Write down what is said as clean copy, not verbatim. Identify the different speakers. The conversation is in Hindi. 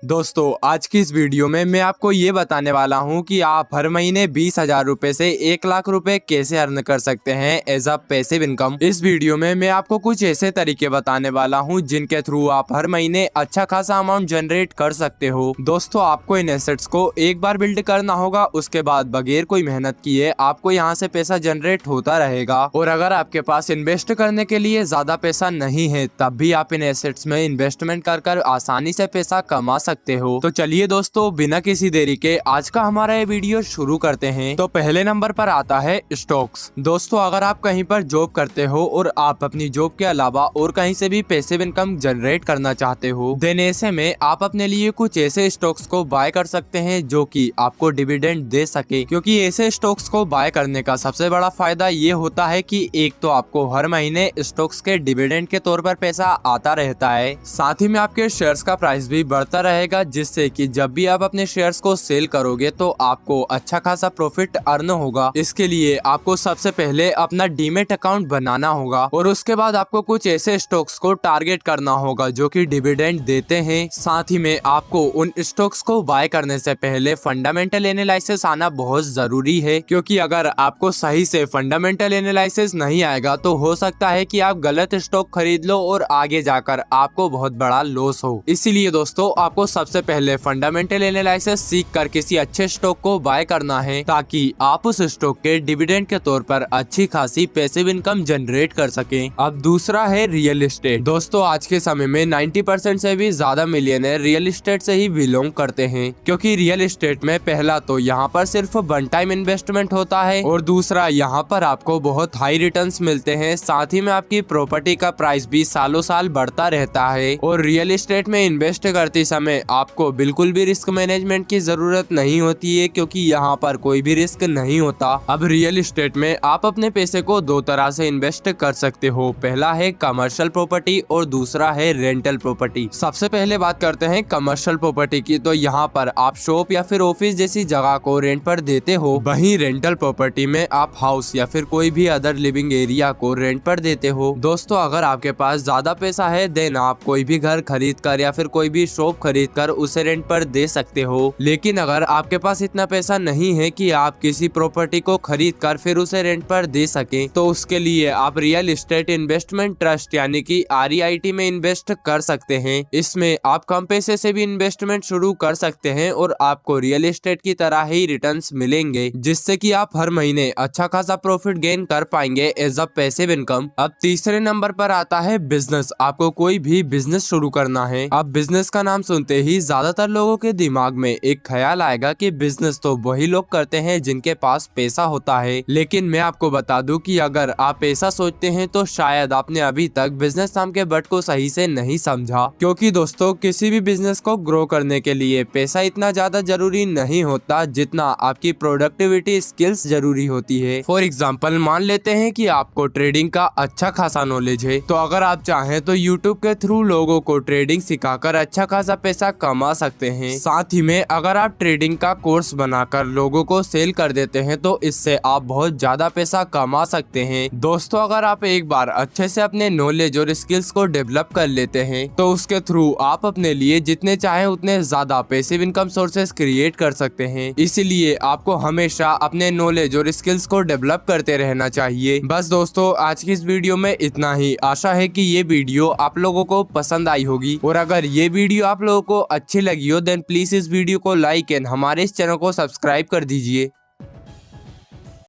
Speaker 1: दोस्तों आज की इस वीडियो में मैं आपको ये बताने वाला हूँ कि आप हर महीने 20,000 रुपए से 1 लाख रुपए कैसे अर्न कर सकते हैं एज अ पैसिव इनकम। इस वीडियो में मैं आपको कुछ ऐसे तरीके बताने वाला हूँ जिनके थ्रू आप हर महीने अच्छा खासा अमाउंट जनरेट कर सकते हो। दोस्तों आपको इन एसेट्स को एक बार बिल्ड करना होगा, उसके बाद बगैर कोई मेहनत किए आपको यहाँ से पैसा जनरेट होता रहेगा। और अगर आपके पास इन्वेस्ट करने के लिए ज्यादा पैसा नहीं है तब भी आप इन एसेट्स में इन्वेस्टमेंट कर आसानी से पैसा कमा सकते हो। तो चलिए दोस्तों बिना किसी देरी के आज का हमारा ये वीडियो शुरू करते हैं। तो पहले नंबर पर आता है स्टॉक्स। दोस्तों अगर आप कहीं पर जॉब करते हो और आप अपनी जॉब के अलावा और कहीं से भी पैसिव इनकम जनरेट करना चाहते हो, देन ऐसे में आप अपने लिए कुछ ऐसे स्टॉक्स को बाय कर सकते हैं जो कि आपको डिविडेंड दे सके। क्योंकि ऐसे स्टॉक्स को बाय करने का सबसे बड़ा फायदा ये होता है कि एक तो आपको हर महीने स्टॉक्स के डिविडेंड के तौर पर पैसा आता रहता है, साथ ही में आपके शेयर्स का प्राइस भी बढ़ता रहेगा, जिससे कि जब भी आप अपने शेयर्स को सेल करोगे तो आपको अच्छा खासा प्रॉफिट अर्न होगा। इसके लिए आपको सबसे पहले अपना डीमेट अकाउंट बनाना होगा और उसके बाद आपको कुछ ऐसे स्टॉक्स को टारगेट करना होगा जो कि डिविडेंड देते हैं। साथ ही में आपको उन स्टॉक्स को बाय करने से पहले फंडामेंटल एनालिसिस आना बहुत जरूरी है, क्योंकि अगर आपको सही से फंडामेंटल एनालिसिस नहीं आएगा तो हो सकता है कि आप गलत स्टॉक खरीद लो और आगे जाकर आपको बहुत बड़ा लॉस हो। इसीलिए दोस्तों आपको सबसे पहले फंडामेंटल एनालिसिस सीख कर किसी अच्छे स्टॉक को बाय करना है, ताकि आप उस स्टॉक के डिविडेंड के तौर पर अच्छी खासी पैसिव इनकम जनरेट कर सकें। अब दूसरा है रियल एस्टेट। दोस्तों आज के समय में 90% से भी ज्यादा मिलियनर रियल एस्टेट से ही बिलोंग करते हैं, क्योंकि रियल एस्टेट में पहला तो यहाँ पर सिर्फ वन टाइम इन्वेस्टमेंट होता है और दूसरा यहाँ पर आपको बहुत हाई रिटर्न्स मिलते हैं। साथ ही में आपकी प्रॉपर्टी का प्राइस भी सालों साल बढ़ता रहता है और रियल एस्टेट में इन्वेस्ट करते समय आपको बिल्कुल भी रिस्क मैनेजमेंट की जरूरत नहीं होती है, क्योंकि यहाँ पर कोई भी रिस्क नहीं होता। अब रियल एस्टेट में आप अपने पैसे को दो तरह से इन्वेस्ट कर सकते हो, पहला है कमर्शियल प्रॉपर्टी और दूसरा है रेंटल प्रॉपर्टी। सबसे पहले बात करते हैं कमर्शियल प्रॉपर्टी की। तो यहाँ पर आप शॉप या फिर ऑफिस जैसी जगह को रेंट पर देते हो, वहीं रेंटल प्रॉपर्टी में आप हाउस या फिर कोई भी अदर लिविंग एरिया को रेंट पर देते हो। दोस्तों अगर आपके पास ज्यादा पैसा है देन आप कोई भी घर खरीद कर या फिर कोई भी शॉप खरीद कर उसे रेंट पर दे सकते हो। लेकिन अगर आपके पास इतना पैसा नहीं है कि आप किसी प्रॉपर्टी को खरीद कर फिर उसे रेंट पर दे सके, तो उसके लिए आप रियल एस्टेट इन्वेस्टमेंट ट्रस्ट यानी कि REIT में इन्वेस्ट कर सकते हैं। इसमें आप कम पैसे से भी इन्वेस्टमेंट शुरू कर सकते हैं और आपको रियल एस्टेट की तरह ही रिटर्न्स मिलेंगे, जिससे कि आप हर महीने अच्छा खासा प्रॉफिट गेन कर पाएंगे एज अ पैसिव इनकम। अब तीसरे नंबर पर आता है बिजनेस। आपको कोई भी बिजनेस शुरू करना है। अब बिजनेस का नाम सुनते ही ज्यादातर लोगों के दिमाग में एक ख्याल आएगा कि बिजनेस तो वही लोग करते हैं जिनके पास पैसा होता है, लेकिन मैं आपको बता दूं कि अगर आप ऐसा सोचते हैं तो शायद आपने अभी तक बिजनेस नाम के वर्ड को सही से नहीं समझा। क्योंकि दोस्तों किसी भी बिजनेस को ग्रो करने के लिए पैसा इतना ज्यादा जरूरी नहीं होता जितना आपकी प्रोडक्टिविटी स्किल्स जरूरी होती है। फॉर एग्जाम्पल मान लेते हैं कि आपको ट्रेडिंग का अच्छा खासा नॉलेज है, तो अगर आप चाहें तो यूट्यूब के थ्रू लोगों को ट्रेडिंग सिखाकर अच्छा खासा पैसा कमा सकते हैं। साथ ही में अगर आप ट्रेडिंग का कोर्स बनाकर लोगों को सेल कर देते हैं तो इससे आप बहुत ज्यादा पैसा कमा सकते हैं। दोस्तों अगर आप एक बार अच्छे से अपने नॉलेज और स्किल्स को डेवलप कर लेते हैं तो उसके थ्रू आप अपने लिए जितने चाहे उतने ज्यादा पैसिव इनकम सोर्सेस क्रिएट कर सकते हैं। इसीलिए आपको हमेशा अपने नॉलेज और स्किल्स को डेवलप करते रहना चाहिए। बस दोस्तों आज की इस वीडियो में इतना ही। आशा है कि ये वीडियो आप लोगों को पसंद आई होगी, और अगर ये वीडियो आप लोगों को अच्छी लगी हो देन प्लीज इस वीडियो को लाइक एंड हमारे इस चैनल को सब्सक्राइब कर दीजिए।